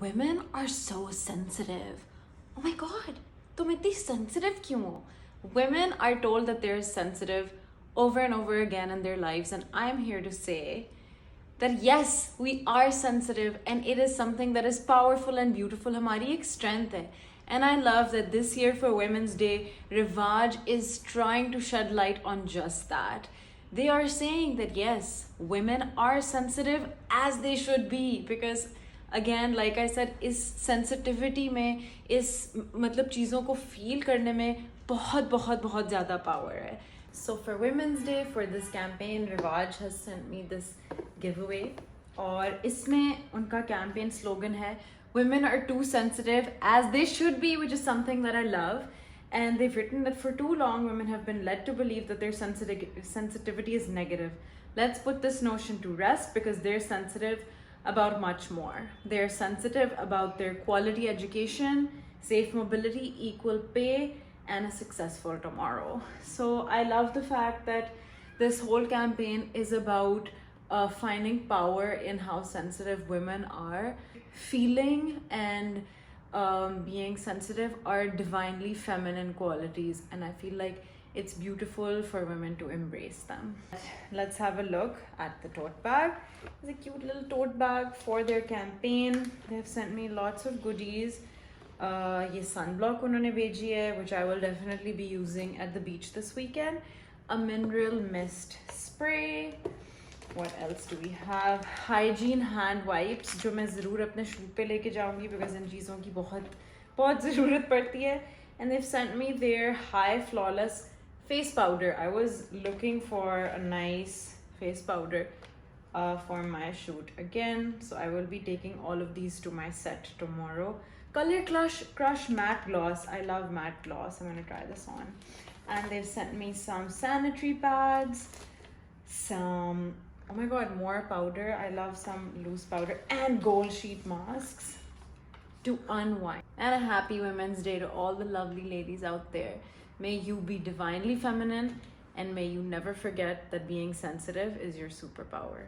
women are so sensitive. Oh my god, तुम इतनी sensitive क्यों हो? Women are told that they're sensitive over and over again in their lives, and I'm here to say that yes, we are sensitive, and it is something that is powerful and beautiful. हमारी एक strength है. And I love that this year for Women's Day, Rivaj is trying to shed light on just that. They are saying that yes, women are sensitive as they should be, because again, like I said, इस sensitivity में, इस मतलब चीज़ों को feel करने में बहुत बहुत बहुत ज़्यादा power है. So for Women's Day, for this campaign, Rivaj has sent me this giveaway. और इसमें उनका campaign slogan है women are too sensitive as they should be, which is something that I love. And they've written that for too long, women have been led to believe that their sensitivity is negative. Let's put this notion to rest, because they're sensitive about much more. They're sensitive about their quality education, safe mobility, equal pay, and a successful tomorrow. So I love the fact that this whole campaign is about finding power in how sensitive women are. Feeling and being sensitive are divinely feminine qualities, and I feel like it's beautiful for women to embrace them. Let's have a look at the tote bag. It's a cute little tote bag for their campaign. They've sent me lots of goodies. ये sunblock उन्होंने भेजी है, which I will definitely be using at the beach this weekend. A mineral mist spray. What else do we have? Hygiene hand wipes, जो मैं ज़रूर अपने shoot पे लेके जाऊँगी, because इन चीज़ों की बहुत ज़रूरत पड़ती है. And they've sent me their high flawless face powder. I was looking for a nice face powder for my shoot again, so I will be taking all of these to my set tomorrow. Color Crush matte gloss. I love matte gloss. I'm gonna try this on. And they've sent me some sanitary pads, some, oh my god, more powder. I love some loose powder, and gold sheet masks to unwind. And a happy Women's Day to all the lovely ladies out there. May you be divinely feminine, and may you never forget that being sensitive is your superpower.